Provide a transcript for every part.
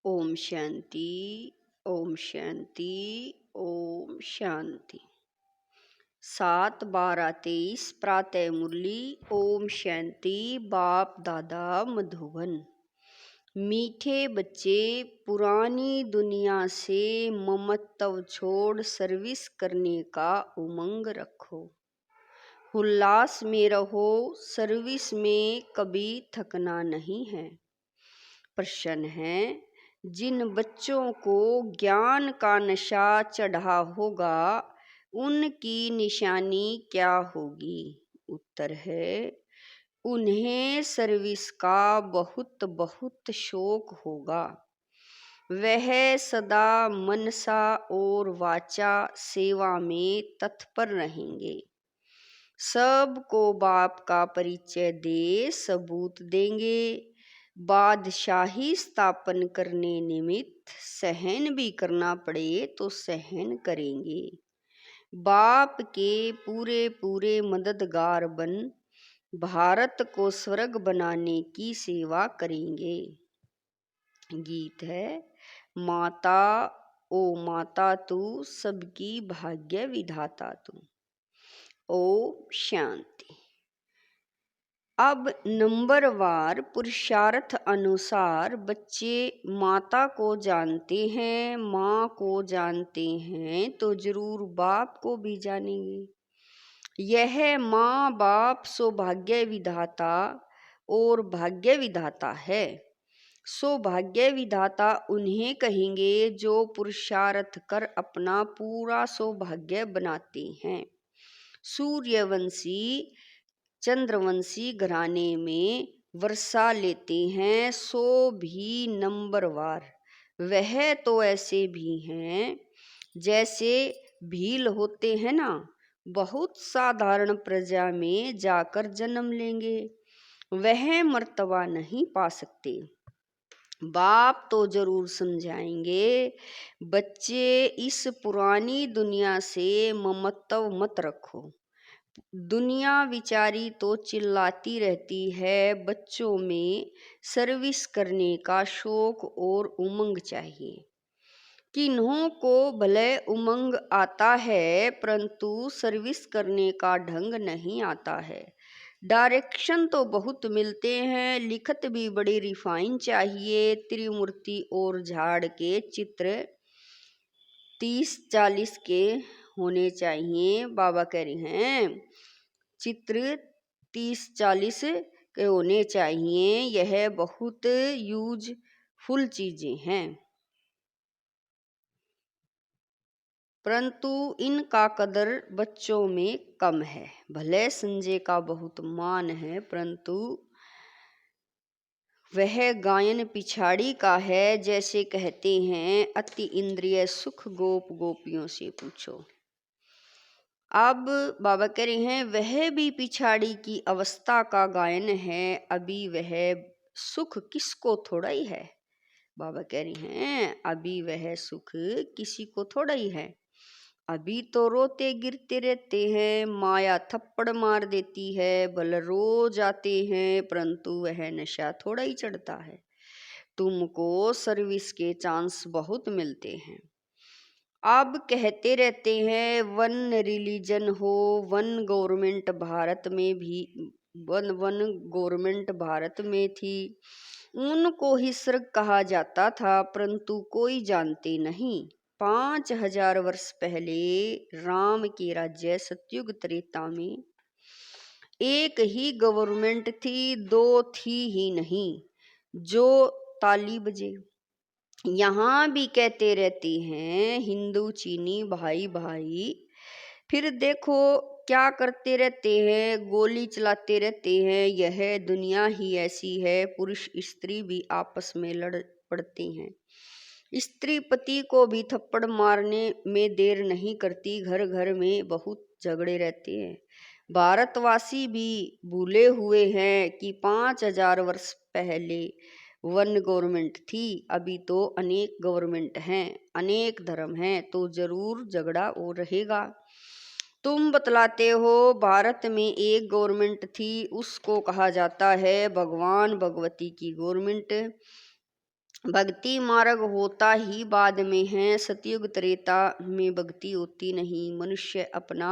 ओम शांति। ओम शांति। ओम शांति। 7/12/23 प्रातः मुरली। ओम शांति। बाप दादा मधुबन। मीठे बच्चे, पुरानी दुनिया से ममत्व छोड़ सर्विस करने का उमंग रखो। उल्लास में रहो, सर्विस में कभी थकना नहीं है। प्रश्न है, जिन बच्चों को ज्ञान का नशा चढ़ा होगा उनकी निशानी क्या होगी? उत्तर है, उन्हें सर्विस का बहुत बहुत शौक होगा। वह सदा मनसा और वाचा सेवा में तत्पर रहेंगे। सबको बाप का परिचय दे सबूत देंगे। बादशाही स्थापन करने निमित्त सहन भी करना पड़े तो सहन करेंगे। बाप के पूरे पूरे मददगार बन भारत को स्वर्ग बनाने की सेवा करेंगे। गीत है, माता ओ माता तू सबकी भाग्य विधाता तू। ओम शांति। अब नंबरवार पुरुषार्थ अनुसार बच्चे माता को जानते हैं, माँ को जानते हैं तो जरूर बाप को भी जानेंगे। यह माँ बाप सौभाग्य विधाता और भाग्य विधाता है। सौभाग्य विधाता उन्हें कहेंगे जो पुरुषार्थ कर अपना पूरा सौभाग्य बनाते हैं। सूर्यवंशी चंद्रवंशी घराने में वर्षा लेते हैं, सो भी नंबरवार। वह तो ऐसे भी हैं जैसे भील होते हैं ना, बहुत साधारण प्रजा में जाकर जन्म लेंगे, वह मर्तबा नहीं पा सकते। बाप तो जरूर समझाएंगे, बच्चे इस पुरानी दुनिया से ममत्व मत रखो। दुनिया विचारी तो चिल्लाती रहती है, बच्चों में सर्विस करने का शौक और उमंग चाहिए। किन्हों को भले उमंग आता है परंतु सर्विस करने का ढंग नहीं आता है। डायरेक्शन तो बहुत मिलते हैं, लिखत भी बड़ी रिफाइन चाहिए। त्रिमूर्ति और झाड़ के चित्र 30-40 के होने चाहिए। बाबा कह रहे हैं चित्र 30-40 के होने चाहिए। यह बहुत यूजफुल चीजें हैं परंतु इनका कदर बच्चों में कम है। भले संजय का बहुत मान है परंतु वह गायन पिछाड़ी का है। जैसे कहते हैं, अति इंद्रिय सुख गोप गोपियों से पूछो। अब बाबा कह रहे हैं वह भी पिछाड़ी की अवस्था का गायन है, अभी वह सुख किसको थोड़ा ही है। बाबा कह रहे हैं अभी वह सुख किसी को थोड़ा ही है। अभी तो रोते गिरते रहते हैं, माया थप्पड़ मार देती है, बल रोज आते हैं परंतु वह नशा थोड़ा ही चढ़ता है। तुमको सर्विस के चांस बहुत मिलते हैं। अब कहते रहते हैं वन रिलीजन हो, वन गवर्नमेंट भारत में भी वन गवर्नमेंट भारत में थी, उनको ही स्वर्ग कहा जाता था परंतु कोई जानते नहीं। 5000 वर्ष पहले राम के राज्य सतयुग त्रेता में एक ही गवर्नमेंट थी, दो थी ही नहीं। जो ताली बजे यहाँ भी कहते रहते हैं हिंदू चीनी भाई भाई, फिर देखो क्या करते रहते हैं, गोली चलाते रहते हैं। यह दुनिया ही ऐसी है, पुरुष स्त्री भी आपस में लड़ पड़ते हैं। स्त्री पति को भी थप्पड़ मारने में देर नहीं करती, घर घर में बहुत झगड़े रहते हैं। भारतवासी भी भूले हुए हैं कि 5000 वर्ष पहले वन गवर्नमेंट थी, अभी तो अनेक गवर्नमेंट हैं, अनेक धर्म हैं, तो जरूर झगड़ा और रहेगा। तुम बतलाते हो भारत में एक गवर्नमेंट थी, उसको कहा जाता है भगवान भगवती की गवर्नमेंट। भक्ति मार्ग होता ही बाद में है, सतयुग त्रेता में भक्ति होती नहीं। मनुष्य अपना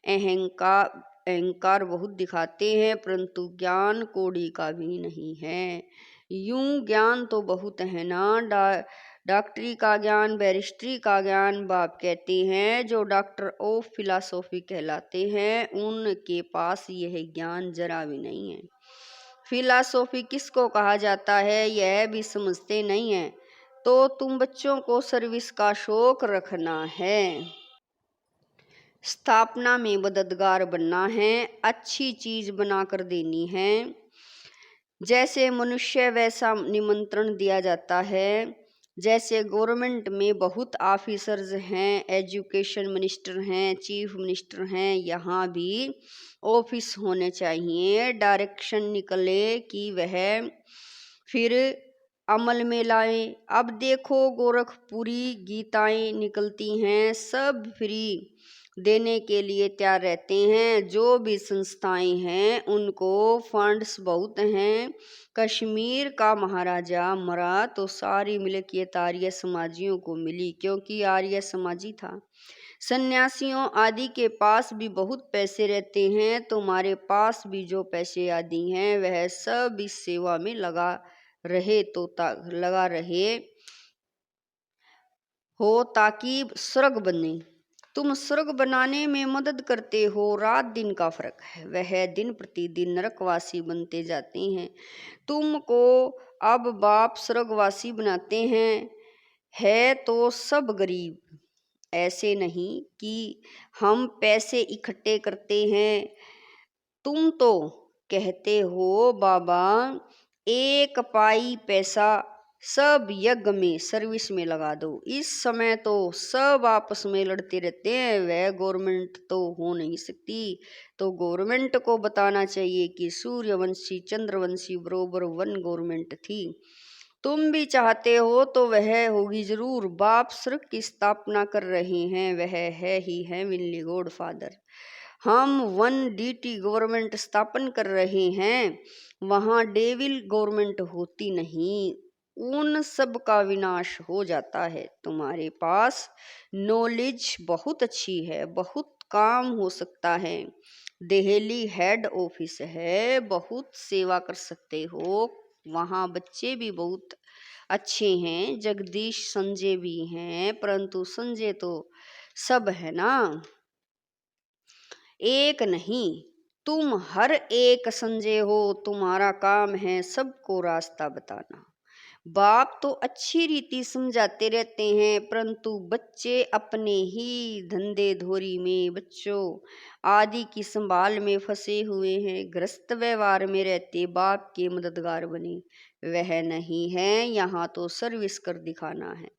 अहंकार बहुत दिखाते हैं, परंतु ज्ञान कौड़ी का भी नहीं है। यूं ज्ञान तो बहुत है ना, डॉक्टरी का ज्ञान, बैरिस्ट्री का ज्ञान। बाप कहते हैं जो डॉक्टर ऑफ फिलॉसफी कहलाते हैं उनके पास यह ज्ञान जरा भी नहीं है। फिलॉसफी किसको कहा जाता है यह भी समझते नहीं है। तो तुम बच्चों को सर्विस का शौक रखना है, स्थापना में मददगार बनना है, अच्छी चीज बनाकर देनी है। जैसे मनुष्य वैसा निमंत्रण दिया जाता है। जैसे गवर्नमेंट में बहुत ऑफिसर्स हैं, एजुकेशन मिनिस्टर हैं, चीफ मिनिस्टर हैं, यहाँ भी ऑफिस होने चाहिए। डायरेक्शन निकले कि वह फिर अमल में लाए। अब देखो गोरखपुरी गीताएं निकलती हैं, सब फ्री देने के लिए तैयार रहते हैं। जो भी संस्थाएं हैं उनको फंड्स बहुत हैं। कश्मीर का महाराजा मरा तो सारी मिल्कियत आर्य समाजियों को मिली, क्योंकि आर्य समाजी था। सन्यासियों आदि के पास भी बहुत पैसे रहते हैं। तुम्हारे पास भी जो पैसे आदि हैं वह सब इस सेवा में लगा रहे हो ताकि स्वर्ग बने। तुम स्वर्ग बनाने में मदद करते हो, रात दिन का फर्क है। वह दिन प्रतिदिन नरकवासी बनते जाते हैं। तुमको अब बाप स्वर्गवासी बनाते हैं। है तो सब गरीब, ऐसे नहीं कि हम पैसे इकट्ठे करते हैं। तुम तो कहते हो बाबा एक पाई पैसा सब यज्ञ में सर्विस में लगा दो। इस समय तो सब आपस में लड़ते रहते हैं, वह गवर्नमेंट तो हो नहीं सकती। तो गवर्नमेंट को बताना चाहिए कि सूर्यवंशी चंद्रवंशी बरोबर वन गवर्नमेंट थी। तुम भी चाहते हो तो वह होगी जरूर। बाप स्वर्ग की स्थापना कर रहे हैं, वह है ही हेवनली गॉड फादर। हम 1DT गवर्नमेंट स्थापन कर रहे हैं, वहाँ डेविल गवर्नमेंट होती नहीं, उन सब का विनाश हो जाता है। तुम्हारे पास नॉलेज बहुत अच्छी है, बहुत काम हो सकता है। दिल्ली हेड ऑफिस है, बहुत सेवा कर सकते हो। वहाँ बच्चे भी बहुत अच्छे हैं, जगदीश संजय भी हैं, परंतु संजय तो सब है ना, एक नहीं। तुम हर एक संजय हो, तुम्हारा काम है सबको रास्ता बताना। बाप तो अच्छी रीति समझाते रहते हैं, परंतु बच्चे अपने ही धंधे धोरी में, बच्चों आदि की संभाल में फंसे हुए हैं। ग्रस्त व्यवहार में रहते बाप के मददगार बने, वह नहीं है। यहाँ तो सर्विस कर दिखाना है।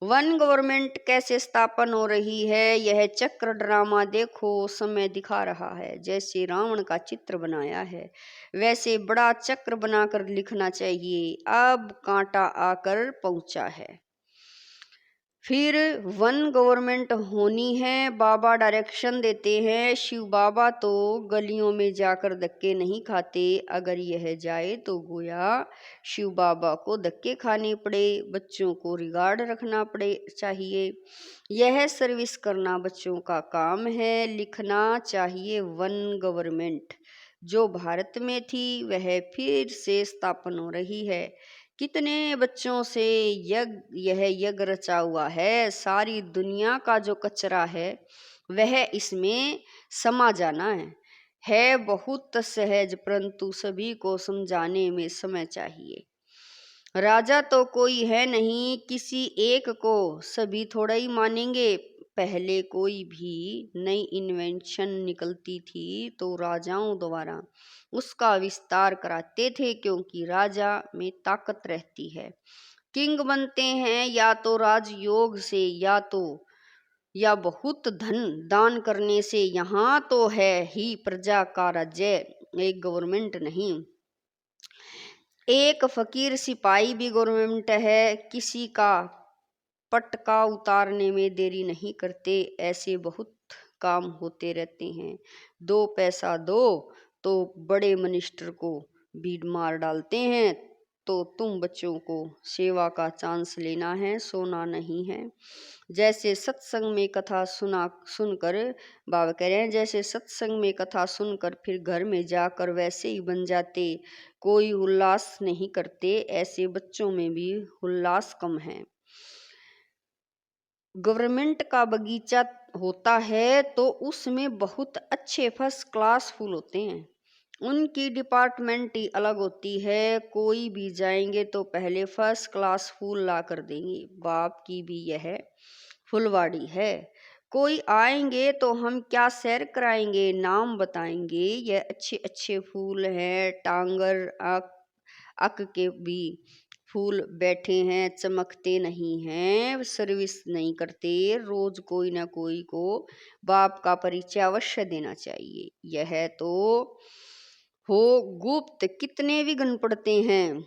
वन गवर्नमेंट कैसे स्थापन हो रही है, यह चक्र ड्रामा देखो, समय दिखा रहा है। जैसे रावण का चित्र बनाया है वैसे बड़ा चक्र बनाकर लिखना चाहिए। अब कांटा आकर पहुंचा है, फिर वन गवर्नमेंट होनी है। बाबा डायरेक्शन देते हैं। शिव बाबा तो गलियों में जाकर धक्के नहीं खाते। अगर यह जाए तो गोया शिव बाबा को धक्के खाने पड़े, बच्चों को रिगार्ड रखना पड़े चाहिए। यह सर्विस करना बच्चों का काम है। लिखना चाहिए वन गवर्नमेंट जो भारत में थी वह फिर से स्थापन हो रही है। कितने बच्चों से यह यज्ञ रचा हुआ है। सारी दुनिया का जो कचरा है वह इसमें समा जाना है बहुत सहज, परंतु सभी को समझाने में समय चाहिए। राजा तो कोई है नहीं, किसी एक को सभी थोड़ा ही मानेंगे। पहले कोई भी नई इन्वेंशन निकलती थी तो राजाओं द्वारा उसका विस्तार कराते थे, क्योंकि राजा में ताकत रहती है। किंग बनते हैं या तो राजयोग से या बहुत धन दान करने से। यहाँ तो है ही प्रजा का राज्य, एक गवर्नमेंट नहीं। एक फकीर सिपाही भी गवर्नमेंट है। किसी का पटका उतारने में देरी नहीं करते। ऐसे बहुत काम होते रहते हैं। 2 पैसा दो तो बड़े मिनिस्टर को भी मार डालते हैं। तो तुम बच्चों को सेवा का चांस लेना है, सोना नहीं है। जैसे सत्संग में कथा सुनकर बाबा कह रहे हैं, जैसे सत्संग में कथा सुनकर फिर घर में जाकर वैसे ही बन जाते, कोई उल्लास नहीं करते, ऐसे बच्चों में भी उल्लास कम है। गवर्नमेंट का बगीचा होता है तो उसमें बहुत अच्छे फर्स्ट क्लास फूल होते हैं, उनकी डिपार्टमेंट ही अलग होती है। कोई भी जाएंगे तो पहले फर्स्ट क्लास फूल ला कर देंगे। बाप की भी यह फुलवाड़ी है। कोई आएंगे तो हम क्या सैर कराएंगे, नाम बताएंगे, यह अच्छे अच्छे फूल हैं। टांगर अक के भी फूल बैठे हैं, चमकते नहीं हैं, सर्विस नहीं करते। रोज कोई ना कोई को बाप का परिचय अवश्य देना चाहिए। यह तो हो गुप्त कितने विघ्न पड़ते हैं,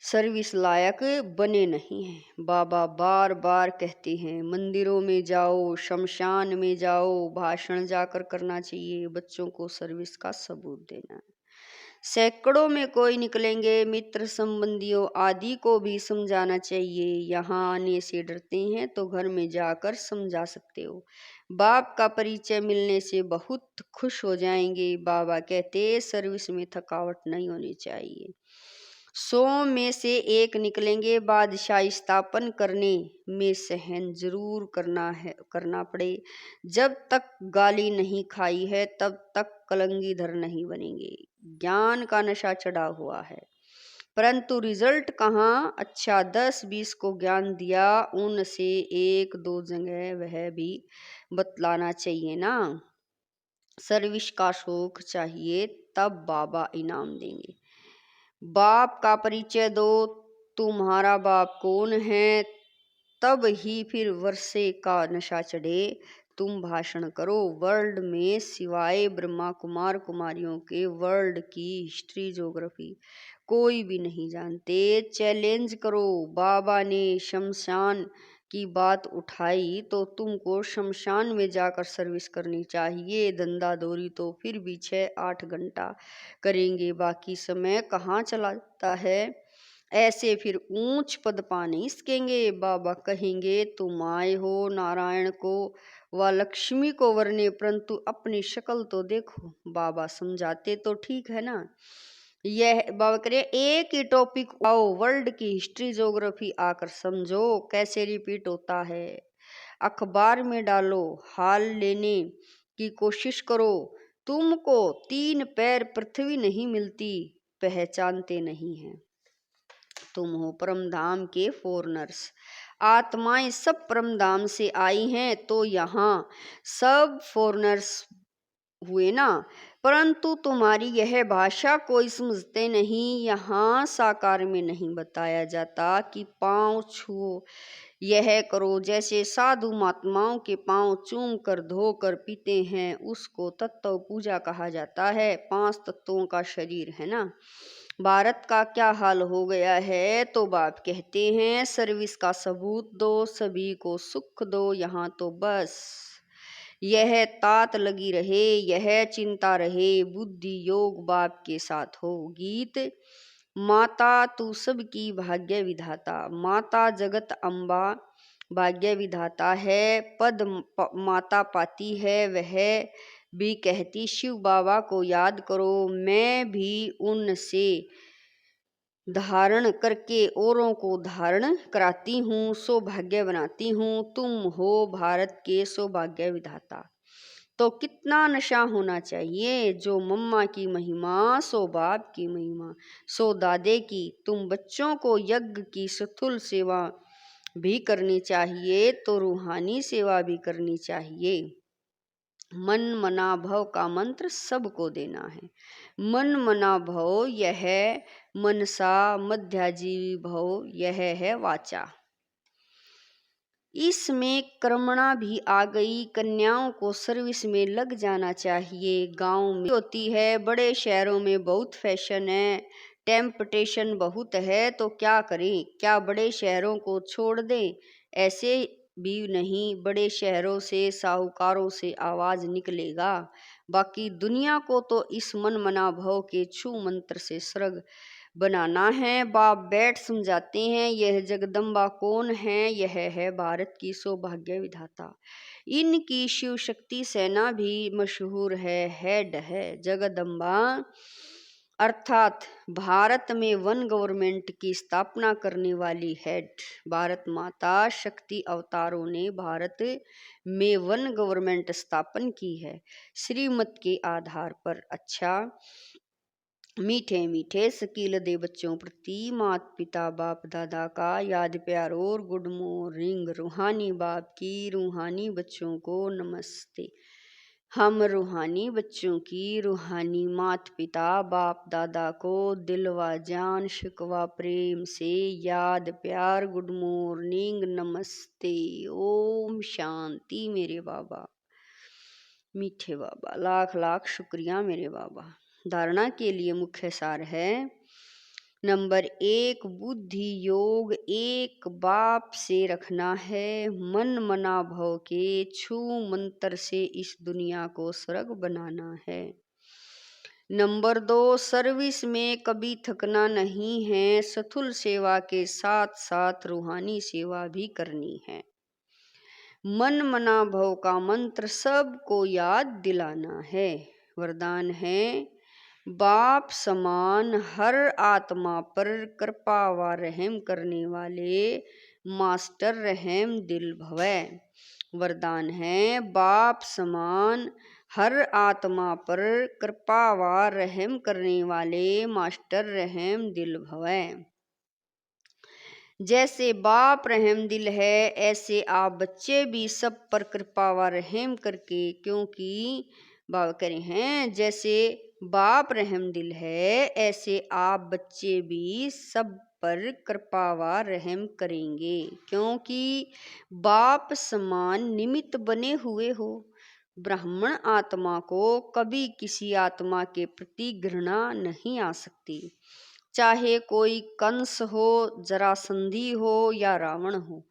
सर्विस लायक बने नहीं हैं। बाबा बार बार कहते हैं, मंदिरों में जाओ, शमशान में जाओ, भाषण जाकर करना चाहिए, बच्चों को सर्विस का सबूत देना है। सैकड़ों में कोई निकलेंगे, मित्र संबंधियों आदि को भी समझाना चाहिए। यहाँ आने से डरते हैं तो घर में जाकर समझा सकते हो। बाप का परिचय मिलने से बहुत खुश हो जाएंगे। बाबा कहते सर्विस में थकावट नहीं होनी चाहिए। 100 में से एक निकलेंगे, बादशाही स्थापन करने में सहन जरूर करना पड़े। जब तक गाली नहीं खाई है तब तक कलंगीधर नहीं बनेंगे। ज्ञान का नशा चढ़ा हुआ है, परंतु रिजल्ट कहाँ। अच्छा 10-20 को ज्ञान दिया, उनसे 1-2 जगह वह भी बतलाना चाहिए ना। सर्विस का शौक चाहिए, तब बाबा इनाम देंगे। बाप का परिचय दो, तुम्हारा बाप कौन है, तब ही फिर वर्षे का नशा चढ़े। तुम भाषण करो। वर्ल्ड में सिवाय ब्रह्मा कुमार कुमारियों के वर्ल्ड की हिस्ट्री ज्योग्राफी कोई भी नहीं जानते। चैलेंज करो। बाबा ने शमशान की बात उठाई तो तुमको शमशान में जाकर सर्विस करनी चाहिए। धंधा दौरी तो फिर भी 6-8 घंटा करेंगे, बाकी समय कहाँ चला जाता है। ऐसे फिर ऊंच पद पा नहीं सकेंगे। बाबा कहेंगे तुम आए हो नारायण को व लक्ष्मी को वरने, परंतु अपनी शक्ल तो देखो। बाबा समझाते तो ठीक है ना। यह बाबा करे एक ही टॉपिक आओ, वर्ल्ड की हिस्ट्री ज्योग्राफी आकर समझो कैसे रिपीट होता है। अखबार में डालो, हाल लेने की कोशिश करो। तुमको 3 पैर पृथ्वी नहीं मिलती, पहचानते नहीं हैं। तुम हो परम धाम के फॉरनर्स। आत्माएं सब परम धाम से आई हैं, तो यहाँ सब फॉरनर्स हुए ना। परंतु तुम्हारी यह भाषा कोई समझते नहीं। यहाँ साकार में नहीं बताया जाता कि पाँव छुओ, यह करो। जैसे साधु महात्माओं के पाँव चूम कर धोकर पीते हैं, उसको तत्व पूजा कहा जाता है। 5 तत्वों का शरीर है ना। भारत का क्या हाल हो गया है, तो बाप कहते हैं सर्विस का सबूत दो, सभी को सुख दो। यहाँ तो बस यह तात लगी रहे, यह चिंता रहे, बुद्धि योग बाप के साथ हो। गीत माता तू सबकी भाग्य विधाता, माता जगत अम्बा भाग्य विधाता है। पद माता पाती है, वह भी कहती शिव बाबा को याद करो। मैं भी उनसे धारण करके औरों को धारण कराती हूँ, सौभाग्य बनाती हूँ। तुम हो भारत के सौभाग्य विधाता। तो कितना नशा होना चाहिए। जो मम्मा की महिमा, सो बाप की महिमा, सो दादे की। तुम बच्चों को यज्ञ की स्थूल सेवा भी करनी चाहिए, तो रूहानी सेवा भी करनी चाहिए। मन मना भव का मंत्र सबको देना है। मन मना भव यह मनसा, मध्याजीवी भव यह है वाचा। इसमें कर्मणा भी आ गई। कन्याओं को सर्विस में लग जाना चाहिए। गांव में होती है, बड़े शहरों में बहुत फैशन है, टेम्पटेशन बहुत है, तो क्या करें। क्या बड़े शहरों को छोड़ दें? ऐसे भी नहीं, बड़े शहरों से साहूकारों से आवाज निकलेगा। बाकी दुनिया को तो इस मन मना भव के छू मंत्र से स्वर्ग बनाना है। बाप बैठ समझाते हैं, यह जगदम्बा कौन है? यह है भारत की सौभाग्य विधाता। इनकी शिव शक्ति सेना भी मशहूर है। हेड है जगदम्बा, अर्थात भारत में वन गवर्नमेंट की स्थापना करने वाली हेड। भारत माता शक्ति अवतारों ने भारत में वन गवर्नमेंट स्थापन की है श्रीमत के आधार पर। अच्छा, मीठे मीठे शकील दे बच्चों प्रति माता पिता बाप दादा का याद प्यार और गुड मॉर्निंग। रूहानी बाप की रूहानी बच्चों को नमस्ते। हम रूहानी बच्चों की रूहानी माता पिता बाप दादा को दिल व जान शिकवा प्रेम से याद प्यार गुड मॉर्निंग नमस्ते। ओम शांति मेरे बाबा, मीठे बाबा, लाख लाख शुक्रिया मेरे बाबा। धारणा के लिए मुख्य सार है, नंबर 1, बुद्धि योग एक बाप से रखना है। मन मना भव के छू मंत्र से इस दुनिया को स्वर्ग बनाना है। नंबर 2, सर्विस में कभी थकना नहीं है। स्थूल सेवा के साथ साथ रूहानी सेवा भी करनी है। मन मना भव का मंत्र सबको याद दिलाना है। वरदान है, बाप समान हर आत्मा पर कृपा व रहम करने वाले मास्टर रहम दिल भवै। वरदान है, बाप समान हर आत्मा पर कृपा व रहम करने वाले मास्टर रहम दिल भवै। जैसे बाप रहम दिल है, ऐसे आप बच्चे भी सब पर कृपा व रहम करके, क्योंकि बाबा कह रहे हैं जैसे बाप रहम दिल है, ऐसे आप बच्चे भी सब पर कृपा व रहम करेंगे, क्योंकि बाप समान निमित्त बने हुए हो। ब्राह्मण आत्मा को कभी किसी आत्मा के प्रति घृणा नहीं आ सकती, चाहे कोई कंस हो, जरासंधी हो या रावण हो,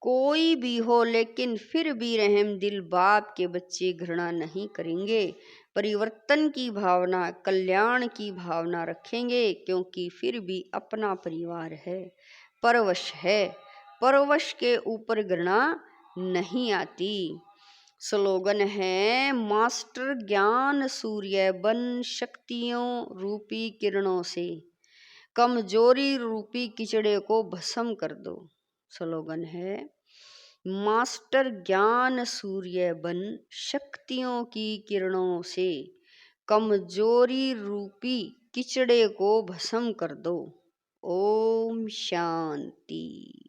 कोई भी हो, लेकिन फिर भी रहम दिल बाप के बच्चे घृणा नहीं करेंगे। परिवर्तन की भावना, कल्याण की भावना रखेंगे, क्योंकि फिर भी अपना परिवार है, परवश है। परवश के ऊपर घृणा नहीं आती। स्लोगन है, मास्टर ज्ञान सूर्य बन शक्तियों रूपी किरणों से कमजोरी रूपी किचड़े को भस्म कर दो। स्लोगन है, मास्टर ज्ञान सूर्य बन शक्तियों की किरणों से कमजोरी रूपी किचड़े को भस्म कर दो। ओम शांति।